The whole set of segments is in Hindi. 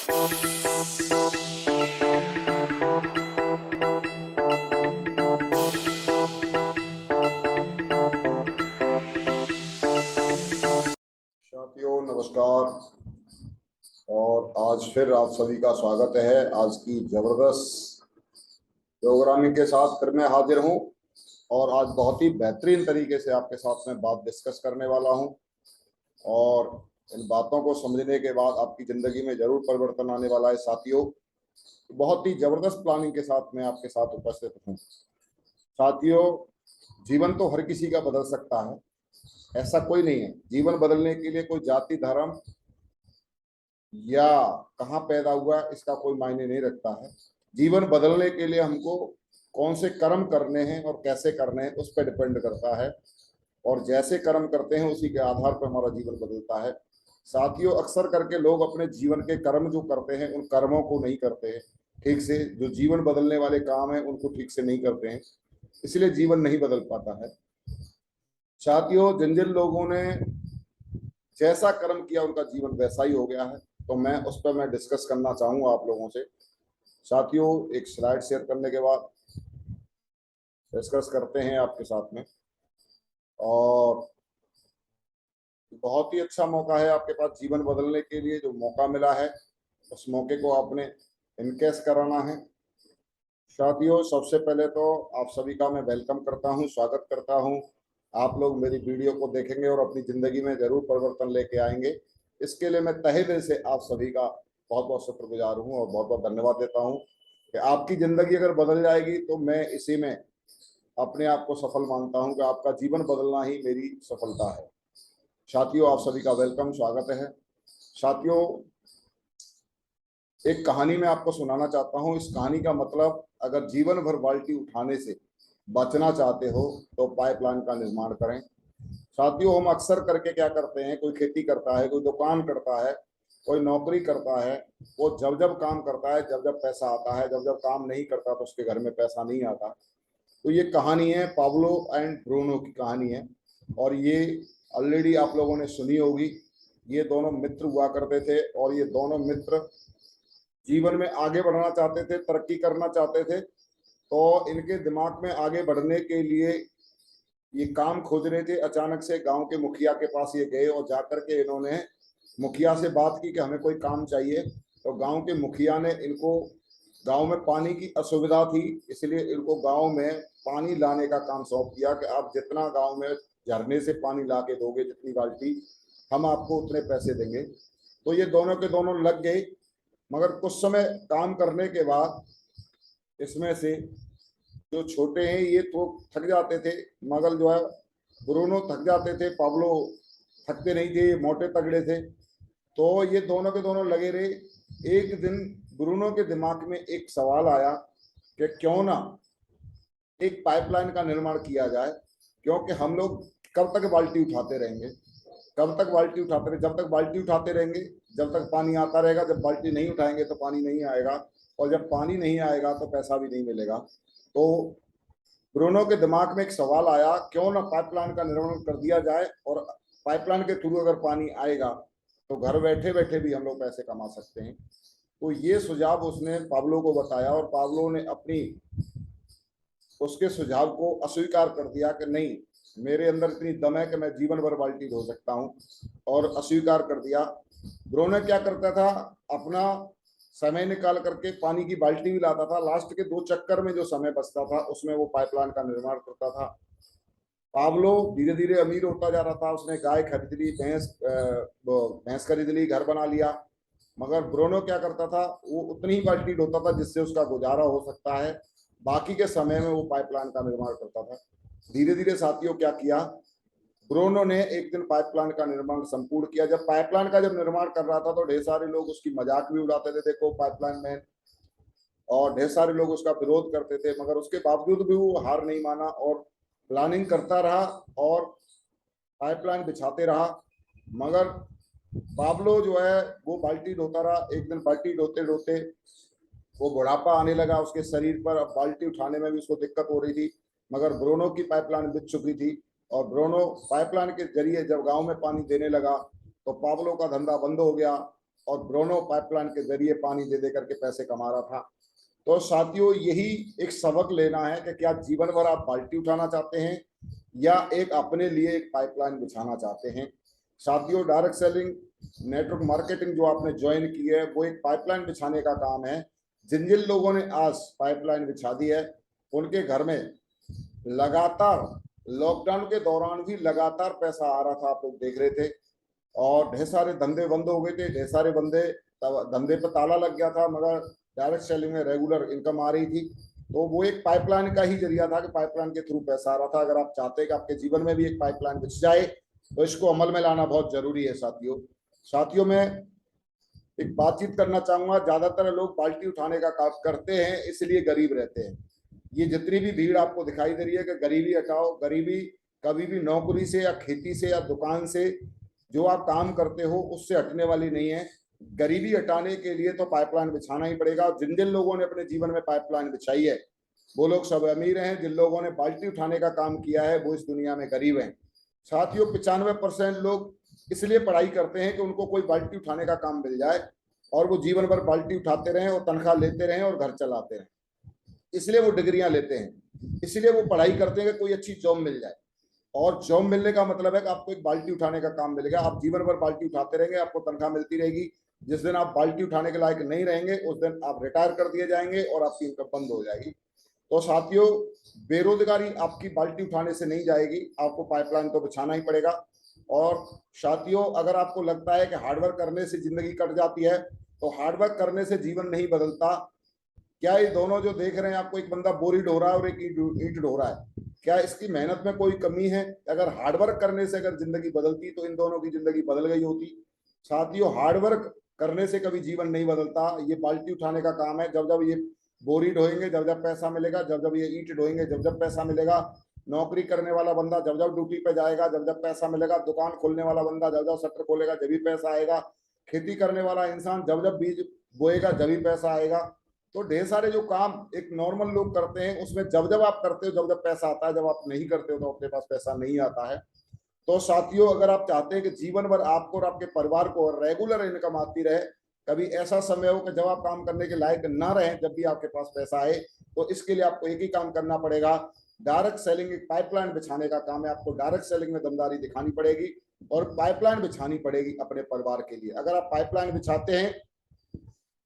साथियों नमस्कार। और आज फिर आप सभी का स्वागत है। आज की जबरदस्त प्रोग्रामिंग के साथ फिर मैं हाजिर हूं और आज बहुत ही बेहतरीन तरीके से आपके साथ में बात डिस्कस करने वाला हूं और इन बातों को समझने के बाद आपकी जिंदगी में जरूर परिवर्तन आने वाला है। साथियों, बहुत ही जबरदस्त प्लानिंग के साथ मैं आपके साथ उपस्थित हूँ। साथियों, जीवन तो हर किसी का बदल सकता है, ऐसा कोई नहीं है। जीवन बदलने के लिए कोई जाति, धर्म या कहाँ पैदा हुआ इसका कोई मायने नहीं रखता है। जीवन बदलने के लिए हमको कौन से कर्म करने हैं और कैसे करने हैं उस पर डिपेंड करता है, और जैसे कर्म करते हैं उसी के आधार पर हमारा जीवन बदलता है। साथियों, अक्सर करके लोग अपने जीवन के कर्म जो करते हैं उन कर्मों को नहीं करते हैं ठीक से। जो जीवन बदलने वाले काम है उनको ठीक से नहीं करते हैं, इसलिए जीवन नहीं बदल पाता है। साथियों, जिन जिन लोगों ने जैसा कर्म किया उनका जीवन वैसा ही हो गया है, तो मैं उस पर मैं डिस्कस करना चाहूंगा आप लोगों से। साथियों, एक स्लाइड शेयर करने के बाद डिस्कस करते हैं आपके साथ में। और बहुत ही अच्छा मौका है आपके पास जीवन बदलने के लिए। जो मौका मिला है उस मौके को आपने इनकेस कराना है। साथियों, सबसे पहले तो आप सभी का मैं वेलकम करता हूं, स्वागत करता हूं। आप लोग मेरी वीडियो को देखेंगे और अपनी जिंदगी में जरूर परिवर्तन लेके आएंगे। इसके लिए मैं तहे दिल से आप सभी का बहुत बहुत शुक्रगुजार हूं और बहुत बहुत धन्यवाद देता हूं कि आपकी जिंदगी अगर बदल जाएगी तो मैं इसी में अपने आप को सफल मानता हूं कि आपका जीवन बदलना ही मेरी सफलता है। साथियों, आप सभी का वेलकम, स्वागत है। साथियों, एक कहानी मैं आपको सुनाना चाहता हूँ। इस कहानी का मतलब, अगर जीवन भर बाल्टी उठाने से बचना चाहते हो तो पाइपलाइन का निर्माण करें। साथियों, हम अक्सर करके क्या करते हैं, कोई खेती करता है, कोई दुकान करता है, कोई नौकरी करता है। वो जब जब काम करता है जब जब पैसा आता है, जब जब काम नहीं करता तो उसके घर में पैसा नहीं आता। तो ये कहानी है पाब्लो एंड ब्रूनो की कहानी है, और ये ऑलरेडी आप लोगों ने सुनी होगी। ये दोनों मित्र हुआ करते थे और ये दोनों मित्र जीवन में आगे बढ़ना चाहते थे, तरक्की करना चाहते थे। तो इनके दिमाग में आगे बढ़ने के लिए ये काम खोज रहे थे। अचानक से गांव के मुखिया के पास ये गए और जाकर के इन्होंने मुखिया से बात की कि हमें कोई काम चाहिए। तो गांव के मुखिया ने इनको, गांव में पानी की असुविधा थी इसलिए इनको गांव में पानी लाने का काम सौंप दिया कि आप जितना गांव में झरने से पानी ला के दोगे, जितनी बाल्टी, हम आपको उतने पैसे देंगे। तो ये दोनों के दोनों लग गए, मगर कुछ समय काम करने के बाद इसमें से जो छोटे हैं ये तो थक जाते थे, मगर जो है ब्रूनो थक जाते थे, पाब्लो थकते नहीं थे, ये मोटे तगड़े थे। तो ये दोनों के दोनों लगे रहे। एक दिन ब्रूनो के दिमाग में एक सवाल आया कि क्यों ना एक पाइपलाइन का निर्माण किया जाए, क्योंकि हम लोग कब तक बाल्टी उठाते रहेंगे, कब तक बाल्टी उठाते रहेंगे, जब तक बाल्टी उठाते रहेंगे जब तक पानी आता रहेगा। जब बाल्टी नहीं उठाएंगे तो पानी नहीं आएगा, और जब पानी नहीं आएगा तो पैसा भी नहीं मिलेगा। तो ब्रूनो के दिमाग में एक सवाल आया, क्यों ना पाइपलाइन का निर्माण कर दिया जाए, और पाइपलाइन के थ्रू अगर पानी आएगा तो घर बैठे बैठे भी हम लोग पैसे कमा सकते हैं। तो ये सुझाव उसने पाब्लो को बताया और पाब्लो ने अपनी उसके सुझाव को अस्वीकार कर दिया कि नहीं, मेरे अंदर इतनी दम है कि मैं जीवन भर बाल्टी धो सकता हूँ, और अस्वीकार कर दिया। ब्रूनो क्या करता था, अपना समय निकाल करके पानी की बाल्टी भी लाता था। लास्ट के 2 चक्कर में जो समय बचता था उसमें वो पाइपलाइन का निर्माण करता था। पाब्लो धीरे धीरे अमीर होता जा रहा था। उसने गाय खरीद ली, भैंस खरीद ली, घर बना लिया। मगर ब्रूनो क्या करता था, वो उतनी ही बाल्टी ढोता था जिससे उसका गुजारा हो सकता है। बाकी के समय में वो पाइपलाइन का निर्माण करता था। धीरे धीरे साथियों क्या किया, ब्रूनो ने एक दिन पाइपलाइन का निर्माण संपूर्ण किया। जब पाइपलाइन का जब निर्माण कर रहा था तो ढेर सारे लोग उसकी मजाक भी उड़ाते थे, देखो पाइपलाइन मैन, और ढेर सारे लोग उसका विरोध करते थे। मगर उसके बावजूद भी वो हार नहीं माना और प्लानिंग करता रहा और पाइपलाइन बिछाते रहा। मगर पाब्लो जो है वो बाल्टी ढोता रहा। एक दिन बाल्टी ढोते ढोते वो बुढ़ापा आने लगा उसके शरीर पर। अब बाल्टी उठाने में भी उसको दिक्कत हो रही थी, मगर ब्रूनो की पाइपलाइन बिछ चुकी थी। और ब्रूनो पाइपलाइन के जरिए जब गांव में पानी देने लगा तो पाब्लो का धंधा बंद हो गया। और ब्रोनो पाइपलाइन के जरिए पानी दे दे करके पैसे कमा रहा था। तो साथियों, यही एक सबक लेना है कि क्या जीवन भर आप बाल्टी उठाना चाहते हैं या एक अपने लिए एक पाइपलाइन बिछाना चाहते हैं। साथियों, डायरेक्ट सेलिंग, नेटवर्क मार्केटिंग जो आपने ज्वाइन की है वो एक पाइपलाइन बिछाने का काम है। जिन जिन लोगों ने आज पाइपलाइन बिछा दी है उनके घर में लगातार लॉकडाउन के दौरान भी लगातार पैसा आ रहा था, आप लोग देख रहे थे। और ढेर सारे धंधे बंद हो गए थे, ढेर सारे धंधे पर ताला लग गया था, मगर डायरेक्ट सेलिंग में रेगुलर इनकम आ रही थी। तो वो एक पाइपलाइन का ही जरिया था कि पाइपलाइन के थ्रू पैसा आ रहा था। अगर आप चाहते हैं कि आपके जीवन में भी एक पाइपलाइन बिछ जाए तो इसको अमल में लाना बहुत जरूरी है। साथियों मैं एक बातचीत करना चाहूंगा। ज्यादातर लोग बाल्टी उठाने का काम करते हैं इसलिए गरीब रहते हैं। ये जितनी भी भीड़ आपको दिखाई दे रही है कि गरीबी हटाओ, गरीबी कभी भी नौकरी से या खेती से या दुकान से जो आप काम करते हो उससे हटने वाली नहीं है। गरीबी हटाने के लिए तो पाइपलाइन बिछाना ही पड़ेगा। जिन जिन लोगों ने अपने जीवन में पाइपलाइन बिछाई है वो लोग सब अमीर हैं। जिन लोगों ने बाल्टी उठाने का काम किया है वो इस दुनिया में गरीब हैं। साथियों, 95% लोग इसलिए पढ़ाई करते हैं कि उनको कोई बाल्टी उठाने का काम मिल जाए और वो जीवन भर बाल्टी उठाते रहें और तनख्वाह लेते रहें और घर चलाते रहें। इसलिए वो डिग्रियां लेते हैं, इसलिए वो पढ़ाई करते हैं कि कोई अच्छी जॉब मिल जाए। और जॉब मिलने का मतलब है कि आपको एक बाल्टी उठाने का काम मिलेगा। आप जीवन भर बाल्टी उठाते रहेंगे, आपको तनख्वाह मिलती रहेगी। जिस दिन आप बाल्टी उठाने के लायक नहीं रहेंगे उस दिन आप रिटायर कर दिए जाएंगे और आपकी इनकम बंद हो जाएगी। तो साथियों, बेरोजगारी आपकी बाल्टी उठाने से नहीं जाएगी, आपको पाइपलाइन तो बिछाना ही पड़ेगा। और साथियों, अगर आपको लगता है कि हार्डवर्क करने से जिंदगी कट जाती है तो हार्डवर्क करने से जीवन नहीं बदलता। क्या ये दोनों जो देख रहे हैं आपको, एक बंदा बोरी ढो रहा है और एक ईंट ढो रहा है, क्या इसकी मेहनत में कोई कमी है? अगर हार्डवर्क करने से अगर जिंदगी बदलती तो इन दोनों की जिंदगी बदल गई होती। साथियों, हार्डवर्क करने से कभी जीवन नहीं बदलता। ये बाल्टी उठाने का काम है। जब जब ये बोरी ढोएंगे जब जब पैसा मिलेगा, जब जब ये ईंट ढोएंगे जब जब पैसा मिलेगा। नौकरी करने वाला बंदा जब जब ड्यूटी पे जाएगा जब जब पैसा मिलेगा। दुकान खोलने वाला बंदा जब जब शटर खोलेगा जब भी पैसा आएगा। खेती करने वाला इंसान जब जब बीज बोएगा जब भी पैसा आएगा। तो ढेर सारे जो काम एक नॉर्मल लोग करते हैं उसमें जब जब आप करते हो जब जब पैसा आता है, जब आप नहीं करते हो तो अपने पास पैसा नहीं आता है। तो साथियों, अगर आप चाहते हैं कि जीवन भर आपको और आपके परिवार को रेगुलर इनकम आती रहे, कभी ऐसा समय हो कि जब आप काम करने के लायक ना रहे जब भी आपके पास पैसा आए, तो इसके लिए आपको एक ही काम करना पड़ेगा। डायरेक्ट सेलिंग एक पाइपलाइन बिछाने का काम है। आपको डायरेक्ट सेलिंग में दमदारी दिखानी पड़ेगी और पाइपलाइन बिछानी पड़ेगी अपने परिवार के लिए। अगर आप पाइपलाइन बिछाते हैं,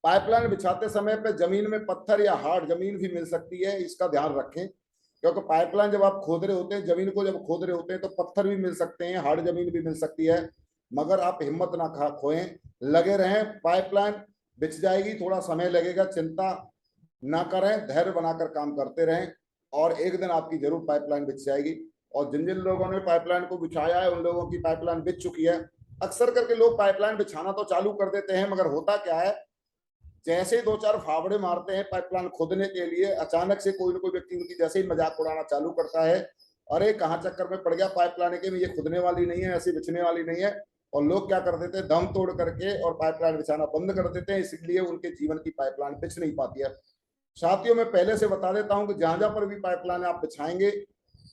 पाइपलाइन बिछाते समय पे जमीन में पत्थर या हार्ड जमीन भी मिल सकती है, इसका ध्यान रखें। क्योंकि पाइपलाइन जब आप खोद रहे होते हैं, जमीन को जब खोद रहे होते हैं तो पत्थर भी मिल सकते हैं, हार्ड जमीन भी मिल सकती है। मगर आप हिम्मत ना खोएं, लगे रहें, पाइपलाइन बिछ जाएगी। थोड़ा समय लगेगा, चिंता ना करें, धैर्य बनाकर काम करते रहें और एक दिन आपकी जरूर पाइपलाइन बिछ जाएगी। और जिन जिन लोगों ने पाइपलाइन को बिछाया है उन लोगों की पाइपलाइन बिछ चुकी है। अक्सर करके लोग पाइपलाइन बिछाना तो चालू कर देते हैं, मगर होता क्या है, जैसे ही दो चार फावड़े मारते हैं पाइपलाइन खोदने के लिए, अचानक से कोई ना कोई व्यक्ति उनकी जैसे ही मजाक उड़ाना चालू करता है, अरे कहाँ चक्कर में पड़ गया, पाइपलाइन के ये खुदने वाली नहीं है, ऐसी बिछने वाली नहीं है। और लोग क्या कर देते हैं, दम तोड़ करके और पाइपलाइन बिछाना बंद कर देते हैं, इसलिए उनके जीवन की पाइपलाइन बिछ नहीं पाती है। साथियों, मैं पहले से बता देता हूं कि जहां जहां पर भी पाइपलाइन आप बिछाएंगे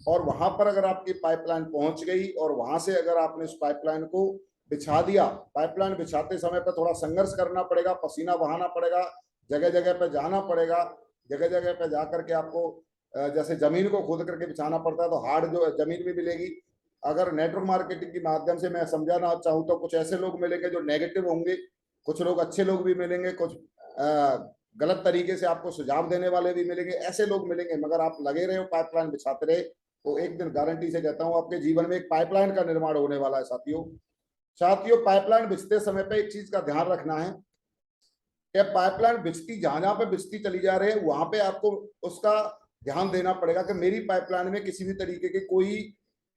और वहां पर अगर आपकी पाइपलाइन पहुंच गई और वहां से अगर आपने उस पाइपलाइन को बिछा दिया, पाइपलाइन बिछाते समय पर थोड़ा संघर्ष करना पड़ेगा, पसीना बहाना पड़ेगा, जगह जगह पे जाना पड़ेगा। जगह जगह पे जाकर के आपको जैसे जमीन को खोद करके बिछाना पड़ता है तो हार्ड जो जमीन भी मिलेगी। अगर नेटवर्क मार्केटिंग के माध्यम से मैं समझाना चाहूँ तो कुछ ऐसे लोग मिलेंगे जो नेगेटिव होंगे, कुछ लोग अच्छे लोग भी मिलेंगे, कुछ गलत तरीके से आपको सुझाव देने वाले भी मिलेंगे, ऐसे लोग मिलेंगे। मगर आप लगे रहे हो, पाइपलाइन बिछाते रहे, तो एक दिन गारंटी से कहता हूं आपके जीवन में एक पाइपलाइन का निर्माण होने वाला है। साथियों, पाइपलाइन बिछते समय पे एक चीज का ध्यान रखना है कि पाइपलाइन बिछती जहां जहां पे बिछती चली जा रही है वहां पे आपको उसका ध्यान देना पड़ेगा कि मेरी पाइपलाइन में किसी भी तरीके के कोई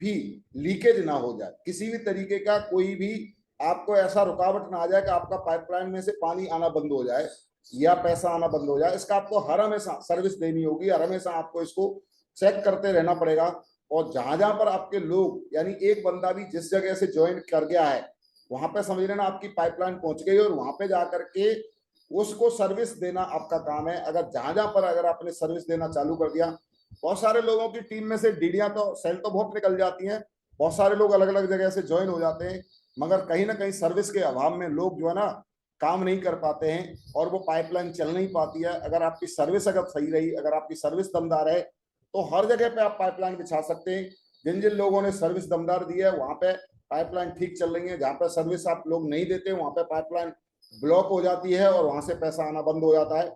भी लीकेज ना हो जाए, किसी भी तरीके का कोई भी आपको ऐसा रुकावट ना आ जाए कि आपका पाइपलाइन में से पानी आना बंद हो जाए या पैसा आना बंद हो जाए। इसका आपको हर हमेशा सर्विस देनी होगी, हर हमेशा आपको इसको चेक करते रहना पड़ेगा। और जहां जहां पर आपके लोग, यानी एक बंदा भी जिस जगह से ज्वाइन कर गया है वहां पे समझ लेना आपकी पाइपलाइन पहुंच गई और वहां पे जाकर के उसको सर्विस देना आपका काम है। अगर जहां जहां पर अगर आपने सर्विस देना चालू कर दिया, बहुत सारे लोगों की टीम में से डीडियां तो सेल तो बहुत निकल जाती हैं, बहुत सारे लोग अलग अलग जगह से ज्वाइन हो जाते हैं, मगर कहीं ना कहीं सर्विस के अभाव में लोग जो है ना काम नहीं कर पाते हैं और वो पाइपलाइन चल नहीं पाती है। अगर आपकी सर्विस अगर सही रही, अगर आपकी सर्विस दमदार है, तो हर जगह पे आप पाइपलाइन बिछा सकते हैं। जिन जिन लोगों ने सर्विस दमदार दी है वहां पे पाइपलाइन ठीक चल रही है। जहां पे सर्विस आप लोग नहीं देते वहां पे पाइपलाइन ब्लॉक हो जाती है और वहां से पैसा आना बंद हो जाता है।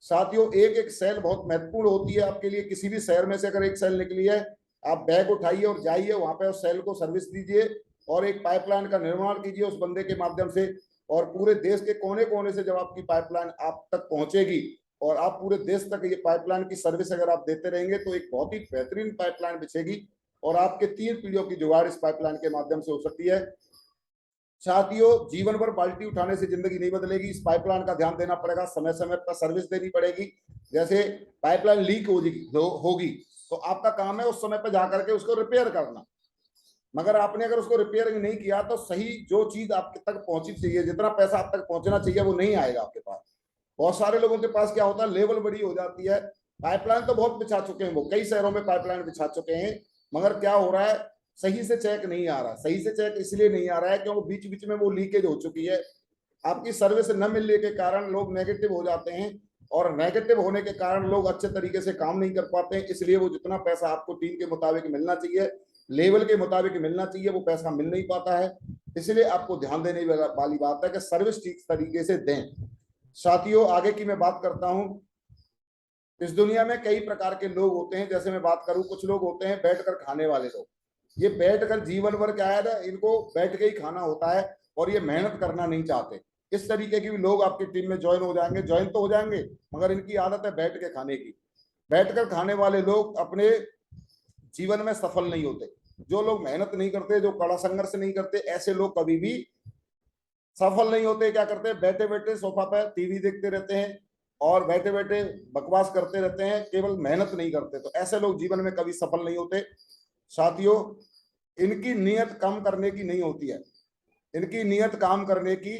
साथियों, एक एक सेल बहुत महत्वपूर्ण होती है आपके लिए। किसी भी शहर में से अगर एक सेल निकली है, आप बैग उठाइए और जाइए वहां पे उस सेल को सर्विस दीजिए और एक पाइपलाइन का निर्माण कीजिए उस बंदे के माध्यम से। और पूरे देश के कोने कोने से जब आपकी पाइपलाइन आप तक पहुंचेगी और आप पूरे देश तक ये पाइपलाइन की सर्विस अगर आप देते रहेंगे, तो एक बहुत ही बेहतरीन पाइपलाइन बिछेगी और आपके 3 पीढ़ियों की जुगाड़ इस पाइपलाइन के माध्यम से हो सकती है। साथियों, जीवन भर बाल्टी उठाने से जिंदगी नहीं बदलेगी। इस पाइपलाइन का ध्यान देना पड़ेगा, समय समय पर सर्विस देनी पड़ेगी। जैसे पाइपलाइन लीक होगी तो आपका काम है उस समय पर जाकर के उसको रिपेयर करना। मगर आपने अगर उसको रिपेयरिंग नहीं किया तो सही जो चीज आपके तक पहुंची चाहिए, जितना पैसा आप तक पहुंचना चाहिए, वो नहीं आएगा आपके पास। बहुत सारे लोगों के पास क्या होता है, लेवल बड़ी हो जाती है, पाइपलाइन तो बहुत बिछा चुके हैं, वो कई शहरों में पाइपलाइन बिछा चुके हैं, मगर क्या हो रहा है, सही से चेक नहीं आ रहा। सही से चेक इसलिए नहीं आ रहा है क्योंकि बीच बीच में वो लीकेज हो चुकी है। आपकी सर्विस न मिलने के कारण लोग नेगेटिव हो जाते हैं और नेगेटिव होने के कारण लोग अच्छे तरीके से काम नहीं कर पाते हैं। इसलिए वो जितना पैसा आपको टीम के मुताबिक मिलना चाहिए, लेवल के मुताबिक मिलना चाहिए, वो पैसा मिल नहीं पाता है। इसलिए आपको ध्यान देने वाली बात है कि सर्विस ठीक तरीके से दें। साथियों, आगे की मैं बात करता हूं। इस दुनिया में कई प्रकार के लोग होते हैं। जैसे मैं बात करूं, कुछ लोग होते हैं बैठकर खाने वाले लोग। ये बैठकर जीवन भर क्या है ना, इनको बैठ के ही खाना होता है और ये मेहनत करना नहीं चाहते। इस तरीके के भी लोग आपकी टीम में ज्वाइन हो जाएंगे। ज्वाइन तो हो जाएंगे मगर इनकी आदत है बैठ के खाने की। बैठकर खाने वाले लोग अपने जीवन में सफल नहीं होते। जो लोग मेहनत नहीं करते, जो कड़ा संघर्ष नहीं करते, ऐसे लोग कभी भी सफल नहीं होते। क्या करते हैं, बैठे बैठे सोफा पर टीवी देखते रहते हैं और बैठे बैठे बकवास करते रहते हैं, केवल मेहनत नहीं करते। तो ऐसे लोग जीवन में कभी सफल नहीं होते। साथियों, इनकी नीयत कम करने की नहीं होती है, इनकी नीयत काम करने की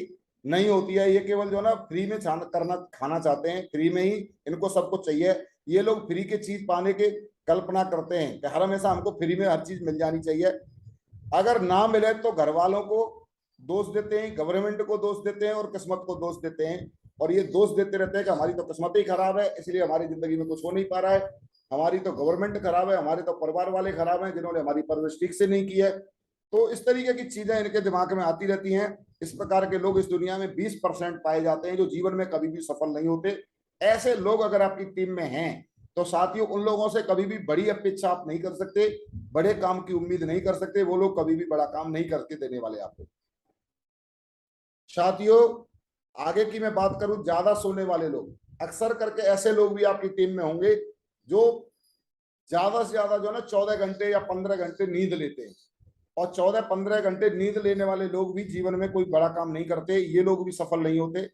नहीं होती है। ये केवल जो ना फ्री में करना खाना चाहते हैं, फ्री में ही इनको सब कुछ चाहिए। ये लोग फ्री की चीज पाने के कल्पना करते हैं कि हर हमेशा हमको फ्री में हर चीज मिल जानी चाहिए। अगर ना मिले तो घर वालों को दोष देते हैं, गवर्नमेंट को दोष देते हैं और किस्मत को दोष देते हैं। और ये दोष देते रहते हैं कि हमारी तो किस्मत ही खराब है, इसलिए हमारी जिंदगी में कुछ हो नहीं पा रहा है, हमारी तो गवर्नमेंट खराब है, हमारे तो परिवार वाले खराब हैं जिन्होंने हमारी परवरिश ठीक से नहीं की है। तो इस तरीके की चीजें इनके दिमाग में आती रहती हैं। इस प्रकार के लोग इस दुनिया में 20% पाए जाते हैं जो जीवन में कभी भी सफल नहीं होते। ऐसे लोग अगर आपकी टीम में हैं तो साथियों, उन लोगों से कभी भी बड़ी अपेक्षा आप नहीं कर सकते, बड़े काम की उम्मीद नहीं कर सकते। वो लोग कभी भी बड़ा काम नहीं करके देने वाले आपको। साथियों, आगे की मैं बात करूं, ज्यादा सोने वाले लोग, अक्सर करके ऐसे लोग भी आपकी टीम में होंगे जो ज्यादा से ज्यादा जो है ना 14 घंटे या 15 घंटे नींद लेते हैं। और 14-15 घंटे नींद लेने वाले लोग भी जीवन में कोई बड़ा काम नहीं करते, ये लोग भी सफल नहीं होते।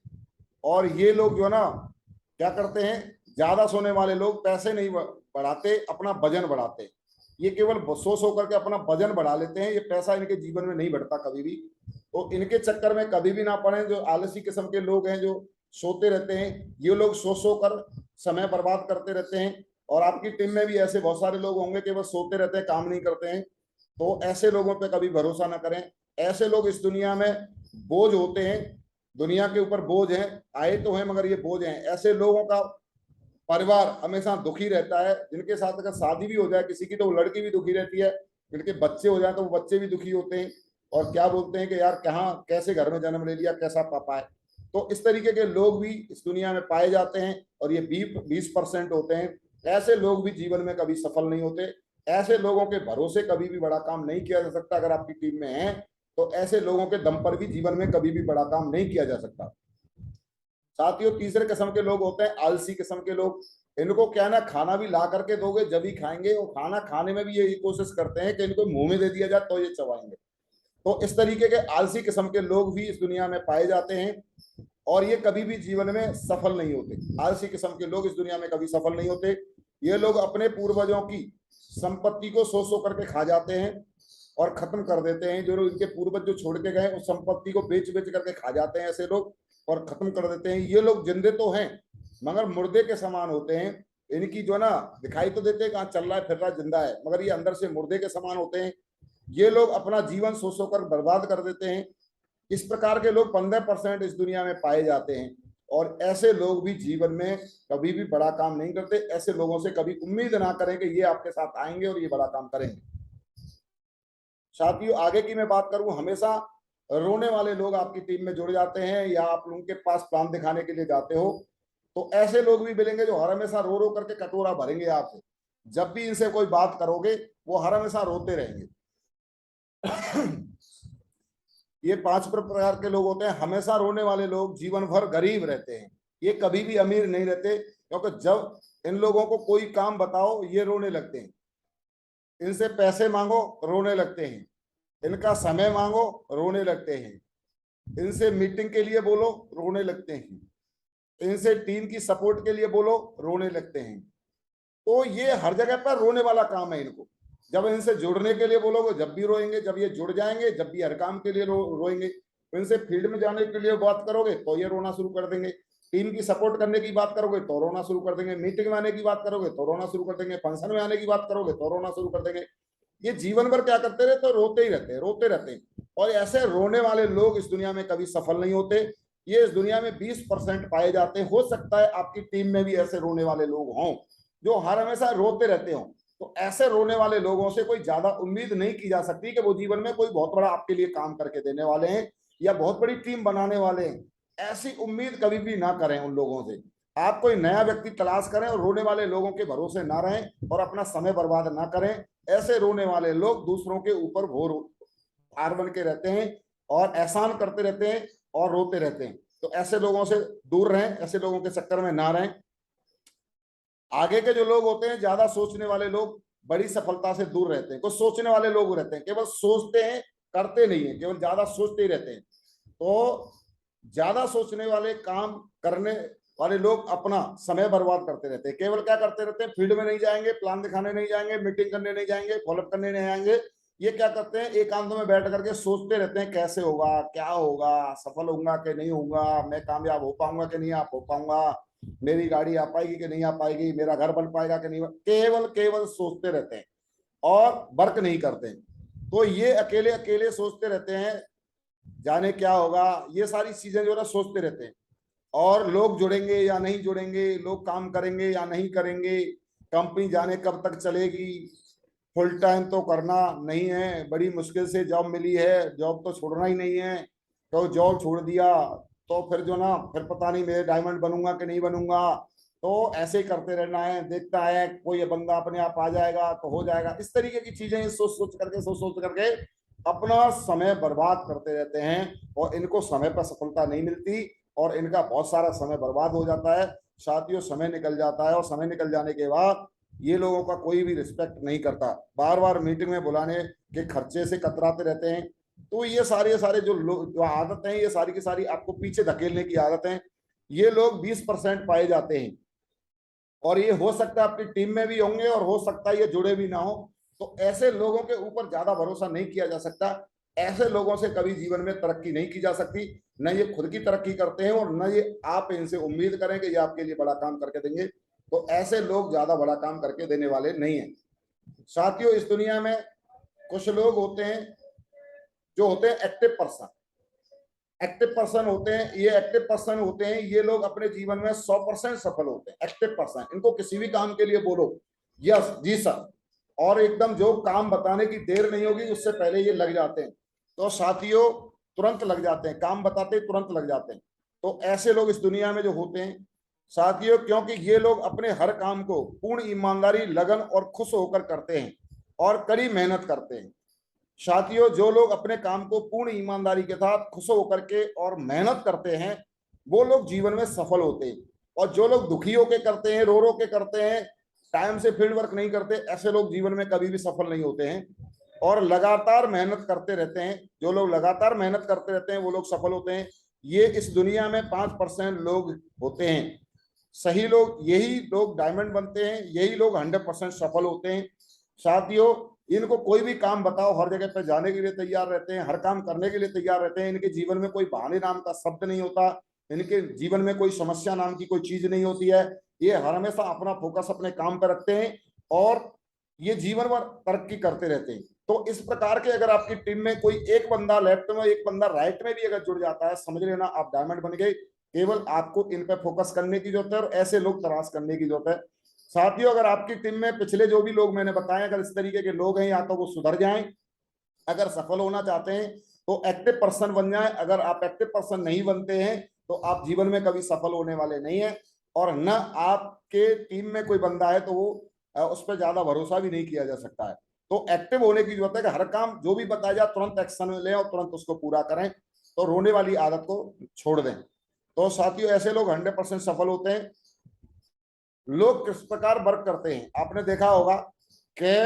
और ये लोग जो है ना क्या करते हैं, ज्यादा सोने वाले लोग पैसे नहीं बढ़ाते, अपना वजन बढ़ाते। ये केवल सो करके अपना वजन बढ़ा लेते हैं, ये पैसा इनके जीवन में नहीं बढ़ता कभी भी। तो इनके चक्कर में कभी भी ना पड़े। जो आलसी किस्म के लोग हैं जो सोते रहते हैं, ये लोग सो कर समय बर्बाद करते रहते हैं। और आपकी टीम में भी ऐसे बहुत सारे लोग होंगे कि बस सोते रहते हैं, काम नहीं करते हैं। तो ऐसे लोगों पे कभी भरोसा ना करें। ऐसे लोग इस दुनिया में बोझ होते हैं, दुनिया के ऊपर बोझ हैं, आए तो हैं मगर ये बोझ हैं। ऐसे लोगों का परिवार हमेशा दुखी रहता है। जिनके साथ अगर शादी भी हो जाए किसी की तो वो लड़की भी दुखी रहती है, जिनके बच्चे हो जाए तो वो बच्चे भी दुखी होते हैं और क्या बोलते हैं कि यार कहाँ कैसे घर में जन्म ले लिया, कैसा पापा है। तो इस तरीके के लोग भी इस दुनिया में पाए जाते हैं और ये 20% होते हैं। ऐसे लोग भी जीवन में कभी सफल नहीं होते। ऐसे लोगों के भरोसे कभी भी बड़ा काम नहीं किया जा सकता। अगर आपकी टीम में है तो ऐसे लोगों के दम पर भी जीवन में कभी भी बड़ा काम नहीं किया जा सकता। साथियों, तीसरे किस्म के लोग होते हैं आलसी किस्म के लोग। इनको क्या ना, खाना भी ला करके दोगे जब ही खाएंगे, और खाना खाने में भी ये कोशिश करते हैं कि इनको मुंह में दे दिया जाए तो ये चबाएंगे। तो इस तरीके के आलसी किस्म के लोग भी इस दुनिया में पाए जाते हैं और ये कभी भी जीवन में सफल नहीं होते। आलसी किस्म के लोग इस दुनिया में कभी सफल नहीं होते। ये लोग अपने पूर्वजों की संपत्ति को सो करके खा जाते हैं और खत्म कर देते हैं। जो इनके पूर्वज जो छोड़ के गए उस संपत्ति को बेच बेच करके खा जाते हैं ऐसे लोग और खत्म कर देते हैं। ये लोग जिंदे तो हैं मगर मुर्दे के समान होते हैं। इनकी जो ना दिखाई तो देते हैं कहाँ चल रहा है फिर रहा जिंदा है, मगर ये अंदर से मुर्दे के समान होते हैं। ये लोग अपना जीवन सो कर बर्बाद कर देते हैं इस प्रकार के लोग 15% इस दुनिया में पाए जाते हैं। और ऐसे लोग भी जीवन में कभी भी बड़ा काम नहीं करते। ऐसे लोगों से कभी उम्मीद ना करें कि ये आपके साथ आएंगे और ये बड़ा काम करेंगे। साथियों, आगे की मैं बात करूं, हमेशा रोने वाले लोग आपकी टीम में जुड़ जाते हैं या आप लोगों के पास प्लान दिखाने के लिए जाते हो तो ऐसे लोग भी मिलेंगे जो हर हमेशा रो रो करके कटोरा भरेंगे आपसे। जब भी इनसे कोई बात करोगे वो हर हमेशा रोते रहेंगे। ये 5 प्रकार के लोग होते हैं। हमेशा रोने वाले लोग जीवन भर गरीब रहते हैं। ये कभी भी अमीर नहीं रहते, क्योंकि जब इन लोगों को कोई काम बताओ ये रोने लगते हैं। इनसे पैसे मांगो रोने लगते हैं, इनका समय मांगो रोने लगते हैं, इनसे मीटिंग के लिए बोलो रोने लगते हैं, इनसे टीम की सपोर्ट के लिए बोलो रोने लगते हैं। तो ये हर जगह पर रोने वाला काम है इनको। जब इनसे जुड़ने के लिए बोलोगे जब भी रोएंगे, जब ये जुड़ जाएंगे जब भी हर काम के लिए रोएंगे। इनसे फील्ड में जाने के लिए बात करोगे तो ये रोना शुरू कर देंगे, टीम की सपोर्ट करने की बात करोगे तो रोना शुरू कर देंगे, मीटिंग में आने की बात करोगे तो रोना शुरू कर देंगे, फंक्शन में आने की बात करोगे तो रोना शुरू कर देंगे। ये जीवन भर क्या करते रहते, तो रोते ही रहते हैं, रोते रहते हैं। और ऐसे रोने वाले लोग इस दुनिया में कभी सफल नहीं होते। ये इस दुनिया में 20% पाए जाते हैं। हो सकता है आपकी टीम में भी ऐसे रोने वाले लोग हों जो हर हमेशा रोते रहते हो। तो ऐसे रोने वाले लोगों से कोई ज्यादा उम्मीद नहीं की जा सकती कि वो जीवन में कोई बहुत बड़ा आपके लिए काम करके देने वाले हैं या बहुत बड़ी टीम बनाने वाले हैं। ऐसी उम्मीद कभी भी ना करें उन लोगों से। आप कोई नया व्यक्ति तलाश करें और रोने वाले लोगों के भरोसे ना रहें और अपना समय बर्बाद ना करें। ऐसे रोने वाले लोग दूसरों के ऊपर घोर भार बन के रहते हैं और एहसान करते रहते हैं और रोते रहते हैं। तो ऐसे लोगों से दूर रहें, ऐसे लोगों के चक्कर में ना रहें। आगे के जो लोग होते हैं, ज्यादा सोचने वाले लोग बड़ी सफलता से दूर रहते हैं। कुछ सोचने वाले लोग रहते हैं, केवल सोचते हैं करते नहीं है, केवल ज्यादा सोचते ही रहते हैं। तो ज्यादा सोचने वाले, काम करने वाले लोग अपना समय बर्बाद करते रहते हैं। केवल क्या करते रहते हैं, फील्ड में नहीं जाएंगे, प्लान दिखाने नहीं जाएंगे, मीटिंग करने नहीं जाएंगे, फॉलोअप करने नहीं आएंगे। ये क्या करते हैं, एकांत में बैठ करके सोचते रहते हैं कैसे होगा, क्या होगा, सफल होगा कि नहीं होगा, मैं कामयाब हो पाऊंगा कि नहीं हो पाऊंगा, मेरी गाड़ी आ पाएगी कि नहीं आ पाएगी, मेरा घर बन पाएगा कि नहीं। केवल केवल सोचते रहते हैं और वर्क नहीं करते हैं। तो ये अकेले अकेले सोचते रहते हैं जाने क्या होगा, ये सारी चीजें जो है सोचते रहते हैं। और लोग जुड़ेंगे या नहीं जुड़ेंगे, लोग काम करेंगे या नहीं करेंगे, कंपनी जाने कब तक चलेगी, फुल टाइम तो करना नहीं है, बड़ी मुश्किल से जॉब मिली है, जॉब तो छोड़ना ही नहीं है, तो जॉब छोड़ दिया तो फिर जो ना, फिर पता नहीं मैं डायमंड बनूंगा कि नहीं बनूंगा। तो ऐसे ही करते रहना है, देखता है कोई बंदा अपने आप आ जाएगा तो हो जाएगा। इस तरीके की चीजें सोच सोच करके अपना समय बर्बाद करते रहते हैं और इनको समय पर सफलता नहीं मिलती और इनका बहुत सारा समय बर्बाद हो जाता है। साथियों, समय निकल जाता है और समय निकल जाने के बाद ये लोगों का कोई भी रिस्पेक्ट नहीं करता, बार बार मीटिंग में बुलाने के खर्चे से कतराते रहते हैं। तो ये सारे जो आदतें हैं, ये सारी की सारी आपको पीछे धकेलने की आदतें, ये लोग 20% पाए जाते हैं। और ये हो सकता है आपकी टीम में भी होंगे और हो सकता है ये जुड़े भी ना हो। तो ऐसे लोगों के ऊपर ज्यादा भरोसा नहीं किया जा सकता। ऐसे लोगों से कभी जीवन में तरक्की नहीं की जा सकती। न ये खुद की तरक्की करते हैं और न ये आप इनसे उम्मीद करें कि ये आपके लिए बड़ा काम करके देंगे। तो ऐसे लोग ज्यादा बड़ा काम करके देने वाले नहीं है। साथियों, इस दुनिया में कुछ लोग होते हैं जो होते हैं एक्टिव पर्सन। एक्टिव पर्सन होते हैं, ये एक्टिव पर्सन होते हैं, ये लोग अपने जीवन में 100% सफल होते हैं। एक्टिव पर्सन, इनको किसी भी काम के लिए बोलो यस जी सर, और एकदम जो काम बताने की देर नहीं होगी उससे पहले ये लग जाते हैं। तो साथियों, तुरंत लग जाते हैं, काम बताते तुरंत लग जाते हैं। तो ऐसे लोग इस दुनिया में जो होते हैं साथियों, क्योंकि ये लोग अपने हर काम को पूर्ण ईमानदारी, लगन और खुश होकर करते हैं और कड़ी मेहनत करते हैं। साथियों, जो लोग अपने काम को पूर्ण ईमानदारी के साथ खुश होकर के और मेहनत करते हैं वो लोग जीवन में सफल होते हैं। और जो लोग दुखी होकर करते हैं, रो रो के करते हैं, टाइम से फील्ड वर्क नहीं करते, ऐसे लोग जीवन में कभी भी सफल नहीं होते हैं। और लगातार मेहनत करते रहते हैं, जो लोग लगातार मेहनत करते रहते हैं वो लोग सफल होते हैं। ये इस दुनिया में 5% लोग होते हैं। सही लोग, यही लोग डायमंड बनते हैं, यही लोग 100% सफल होते हैं। साथियों, इनको कोई भी काम बताओ हर जगह पे जाने के लिए तैयार रहते हैं, हर काम करने के लिए तैयार रहते हैं। इनके जीवन में कोई बहाने नाम का शब्द नहीं होता, इनके जीवन में कोई समस्या नाम की कोई चीज नहीं होती है। ये हर हमेशा अपना फोकस अपने काम पर रखते हैं और ये जीवन भर तरक्की करते रहते हैं। तो इस प्रकार के अगर आपकी टीम में कोई एक बंदा लेफ्ट में एक बंदा राइट में भी अगर जुड़ जाता है, समझ लेना आप डायमंड बन गए। केवल आपको इन पे फोकस करने की जरूरत है और ऐसे लोग तलाश करने की जरूरत है। साथियों, अगर आपकी टीम में पिछले जो भी लोग मैंने बताए, अगर इस तरीके के लोग हैं, या तो वो सुधर जाएं, अगर सफल होना चाहते हैं तो एक्टिव पर्सन बन जाएं। अगर आप एक्टिव पर्सन नहीं बनते हैं तो आप जीवन में कभी सफल होने वाले नहीं है, और न आपके टीम में कोई बंदा है तो वो उस पर ज्यादा भरोसा भी नहीं किया जा सकता है। तो एक्टिव होने की जरूरत है कि हर काम जो भी बताया जाए तुरंत एक्शन में लें और तुरंत उसको पूरा करें, तो रोने वाली आदत को छोड़ दें। तो साथियों, ऐसे लोग 100% सफल होते हैं। लोग किस प्रकार वर्क करते हैं, आपने देखा होगा कि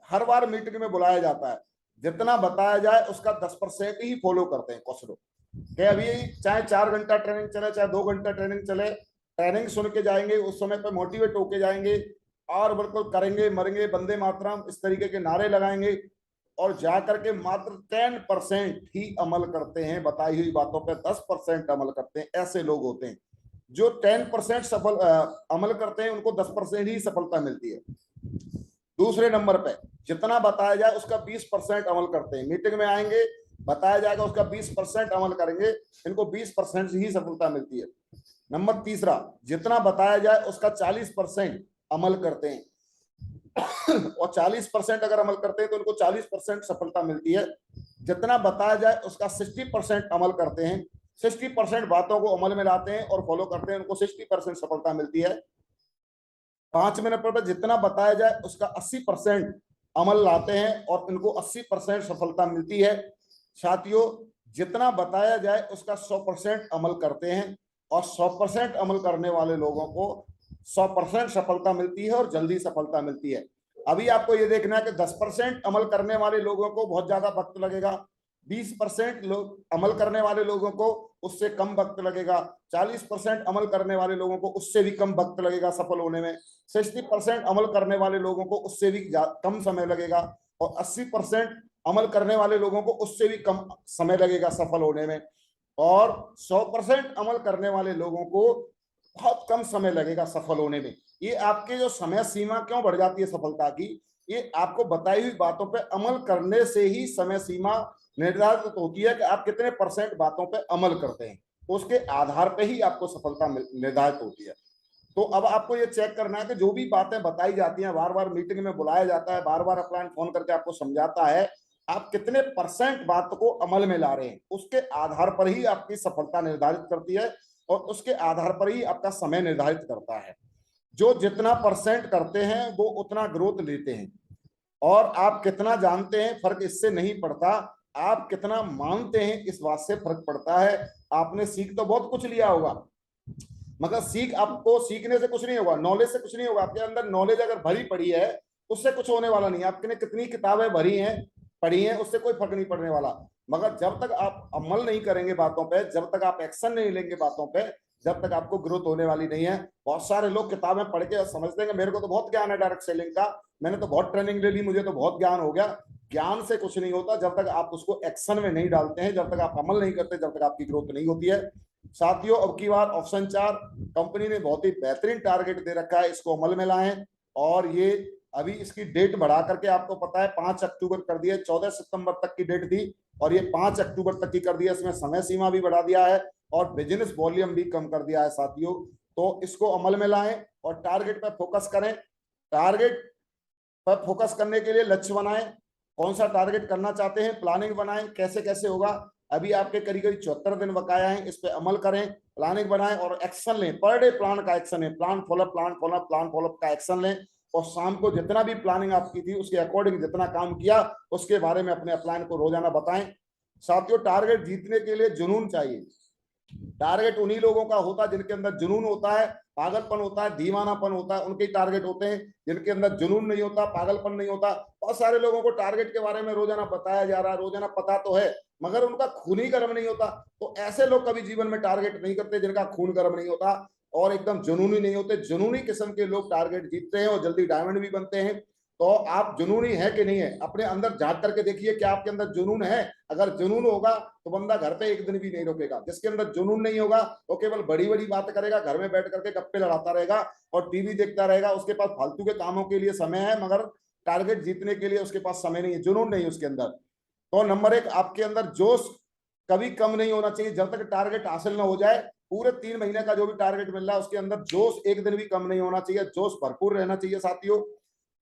हर बार मीटिंग में बुलाया जाता है, जितना बताया जाए उसका 10% ही फॉलो करते हैं कुछ लोग। कि अभी चाहे 4 घंटा ट्रेनिंग चले, चाहे 2 घंटा ट्रेनिंग चले, ट्रेनिंग सुन के जाएंगे, उस समय पे मोटिवेट होके जाएंगे और बिल्कुल करेंगे मरेंगे वंदे मातरम इस तरीके के नारे लगाएंगे, और जाकर के मात्र 10% ही अमल करते हैं, बताई हुई बातों पे 10% अमल करते हैं। ऐसे लोग होते हैं जो 10% सफल अमल करते हैं, उनको 10% ही सफलता मिलती है। दूसरे नंबर पे जितना बताया जाए उसका 20% अमल करते हैं। मीटिंग में आएंगे, बताया जाएगा, उसका 20% अमल करेंगे, इनको 20% ही सफलता मिलती है। नंबर तीसरा, जितना बताया जाए उसका 40% अमल करते हैं और 40% अगर अमल करते हैं तो उनको 40% सफलता मिलती है। जितना बताया जाए उसका 60% अमल करते हैं, 60% बातों को अमल में लाते हैं और फॉलो करते हैं, उनको 60% सफलता मिलती है। 5 मिनट पर जितना बताया जाए उसका 80% अमल लाते हैं और इनको 80% सफलता मिलती है। साथियों, जितना बताया जाए उसका 100% अमल करते हैं और 100% अमल करने वाले लोगों को 100% सफलता मिलती है और जल्दी सफलता मिलती है। अभी आपको ये देखना है कि 10% अमल करने वाले लोगों को बहुत ज्यादा वक्त लगेगा, 20% लोग अमल करने वाले लोगों को उससे कम वक्त लगेगा, 40% अमल करने वाले लोगों को उससे भी कम वक्त लगेगा सफल होने में, 60% अमल करने वाले लोगों को उससे भी कम समय लगेगा, और 80% अमल करने वाले लोगों को उससे भी कम समय लगेगा सफल होने में, और 100% अमल करने वाले लोगों को बहुत कम समय लगेगा सफल होने में। ये आपके जो समय सीमा क्यों बढ़ जाती है सफलता की, ये आपको बताई हुई बातों पर अमल करने से ही समय सीमा निर्धारित होती है कि आप कितने % बातों पर अमल करते हैं, उसके आधार पर ही आपको सफलता निर्धारित होती है। तो अब आपको ये चेक करना है कि जो भी बातें बताई जाती हैं, बार बार मीटिंग में बुलाया जाता है, बार बार अपलाइन फोन करके आपको समझाता है, आप कितने % बात को अमल में ला रहे हैं, उसके आधार पर ही आपकी सफलता निर्धारित करती है और उसके आधार पर ही आपका समय निर्धारित करता है। जो जितना % करते हैं वो उतना ग्रोथ लेते हैं, और आप कितना जानते हैं फर्क इससे नहीं पड़ता, आप कितना मानते हैं इस बात से फर्क पड़ता है। आपने सीख तो बहुत कुछ लिया होगा, मगर सीख आपको सीखने से कुछ नहीं होगा, नॉलेज से कुछ नहीं होगा। आपके अंदर नॉलेज अगर भरी पड़ी है उससे कुछ होने वाला नहीं है, आपने कितनी किताबें भरी हैं पढ़ी हैं उससे कोई फर्क नहीं पड़ने वाला। मगर जब तक आप अमल नहीं करेंगे बातों पे, जब तक आप एक्शन नहीं लेंगे बातों पे, जब तक आपको ग्रोथ होने वाली नहीं है। बहुत सारे लोग किताबें पढ़ के समझते हैं मेरे को तो बहुत ज्ञान है डायरेक्ट सेलिंग का, मैंने तो बहुत ट्रेनिंग ले ली, मुझे तो बहुत ज्ञान हो गया। ज्ञान से कुछ नहीं होता जब तक आप उसको एक्शन में नहीं डालते हैं, जब तक आप अमल नहीं करते, जब तक आपकी ग्रोथ नहीं होती है। साथियों, अब की बार ऑप्शन 4 कंपनी ने बहुत ही बेहतरीन टारगेट दे रखा है, इसको अमल में लाएं। और ये अभी इसकी डेट बढ़ा करके आपको पता है 5 अक्टूबर कर दिया, 14 सितंबर तक की डेट थी और ये 5 अक्टूबर तक की कर दिया। इसमें समय सीमा भी बढ़ा दिया है और बिजनेस वॉल्यूम भी कम कर दिया है। साथियों, तो इसको अमल में लाएं और टारगेट पर फोकस करें। टारगेट पर फोकस करने के लिए लक्ष्य बनाएं, कौन सा टारगेट करना चाहते हैं, प्लानिंग बनाएं, कैसे कैसे होगा। अभी आपके करीब करीब 74 दिन बकाया है, इस पे अमल करें, प्लानिंग बनाएं और एक्शन लें। पर डे प्लान का एक्शन है, प्लान फॉलोअप प्लान फॉलोअप का एक्शन लें। और शाम को जितना भी प्लानिंग आपकी थी उसके अकॉर्डिंग जितना काम किया उसके बारे में अपने अपलाइन को रोजाना बताएं। साथियों, टारगेट जीतने के लिए जुनून चाहिए। टारगेट उन्हीं लोगों का होता है जिनके अंदर जुनून होता है, पागलपन होता है, दीवानापन होता है, उनके टारगेट होते हैं। जिनके अंदर जुनून नहीं होता, पागलपन नहीं होता, बहुत सारे लोगों को टारगेट के बारे में रोजाना बताया जा रहा है, रोजाना पता तो है मगर उनका खून ही गर्म नहीं होता। तो ऐसे लोग कभी जीवन में टारगेट नहीं करते जिनका खून गर्म नहीं होता और एकदम जुनूनी नहीं होते। जुनूनी किस्म के लोग टारगेट जीतते हैं और जल्दी डायमंड भी बनते हैं। तो आप जुनूनी है कि नहीं है, अपने अंदर झांक करके देखिए कि आपके अंदर जुनून है। अगर जुनून होगा तो बंदा घर पे एक दिन भी नहीं रुकेगा। जिसके अंदर जुनून नहीं होगा वो केवल बड़ी बड़ी बात करेगा, घर में बैठ करके गप्पे लड़ाता रहेगा और टीवी देखता रहेगा। उसके पास फालतू के कामों के लिए समय है मगर टारगेट जीतने के लिए उसके पास समय नहीं है, जुनून नहीं है उसके अंदर। तो नंबर एक, आपके अंदर जोश कभी कम नहीं होना चाहिए। जब तक टारगेट हासिल ना हो जाए, पूरे 3 महीने का जो भी टारगेट मिल रहा है उसके अंदर जोश एक दिन भी कम नहीं होना चाहिए, जोश भरपूर रहना चाहिए साथियों।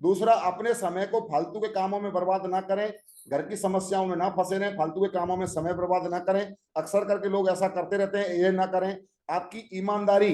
दूसरा, अपने समय को फालतू के कामों में बर्बाद ना करें, घर की समस्याओं में ना फंसे रहें, फालतू के कामों में समय बर्बाद ना करें। अक्सर करके लोग ऐसा करते रहते हैं, ये ना करें। आपकी ईमानदारी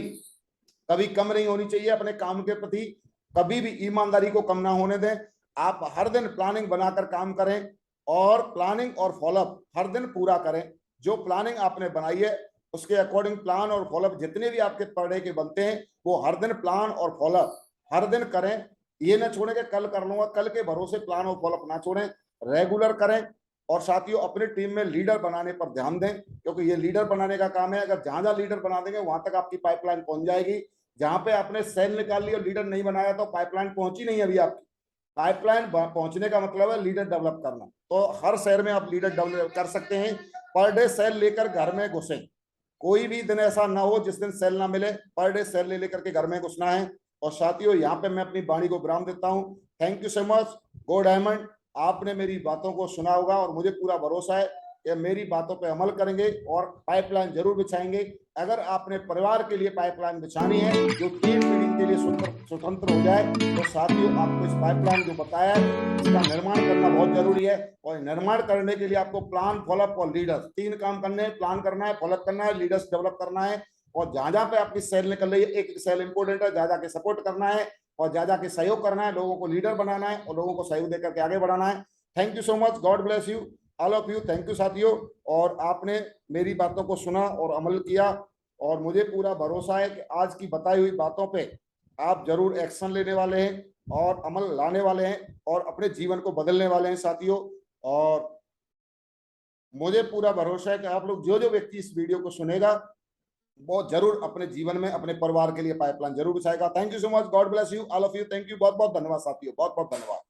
कभी कम नहीं होनी चाहिए अपने काम के प्रति, कभी भी ईमानदारी को कम ना होने दें। आप हर दिन प्लानिंग बनाकर काम करें और प्लानिंग और फॉलोअप हर दिन पूरा करें। जो प्लानिंग आपने बनाई है उसके अकॉर्डिंग प्लान और फॉलोअप जितने भी आपके पर डे के बनते हैं वो हर दिन प्लान और फॉलोअप हर दिन करें। ये ना छोड़ें कि कल कर लूंगा, कल के भरोसे प्लान और फॉलोअप ना छोड़ें, रेगुलर करें। और साथियों, अपनी टीम में लीडर बनाने पर ध्यान दें, क्योंकि ये लीडर बनाने का काम है। अगर जहां जहां लीडर बना देंगे वहां तक आपकी पाइपलाइन पहुंच जाएगी। जहां पे आपने सेल निकाल लिया और लीडर नहीं बनाया तो पाइपलाइन पहुंची नहीं अभी आपकी। पाइपलाइन पहुंचने का मतलब है लीडर डेवलप करना। तो हर शहर में आप लीडर डेवलप कर सकते हैं। पर डे सेल लेकर घर में घुसे, कोई भी दिन ऐसा ना हो जिस दिन सेल ना मिले। पर डे सेल ले लेकर के घर में घुसना है। और साथियों, यहाँ पे मैं अपनी वाणी को विराम देता हूँ। Thank you so much go diamond. आपने मेरी बातों को सुना होगा और मुझे पूरा भरोसा है कि मेरी बातों पे अमल करेंगे और पाइपलाइन जरूर बिछाएंगे। अगर आपने परिवार के लिए पाइपलाइन बिछानी है जो 3 पीढ़ी के लिए स्वतंत्र हो जाए, तो साथियों आपको इस पाइपलाइन जो बताया है इसका निर्माण करना बहुत जरूरी है। और निर्माण करने के लिए आपको प्लान, फॉलोअप और लीडर्स, 3 काम करने हैं। प्लान करना है, फॉलोअप करना है, लीडर्स डेवलप करना है। और जहां जहां पे आपकी सेल निकल रही है, एक सेल इंपोर्टेंट है, जहां के सपोर्ट करना है और जहां के सहयोग करना है। लोगों को लीडर बनाना है और लोगों को सहयोग देकर के आगे बढ़ाना है। Thank you so much, god bless you all of you. Thank you साथियों। और आपने मेरी बातों को सुना और अमल किया और मुझे पूरा भरोसा है कि आज की बताई हुई बातों पे आप जरूर एक्शन लेने वाले हैं और अमल लाने वाले हैं और अपने जीवन को बदलने वाले हैं साथियों। और मुझे पूरा भरोसा है कि आप लोग जो जो व्यक्ति इस वीडियो को सुनेगा वो जरूर अपने जीवन में अपने परिवार के लिए पाइपलाइन जरूर बिछाएगा। Thank you so much, god bless you all of you. Thank you, बहुत बहुत धन्यवाद साथियों, बहुत बहुत धन्यवाद।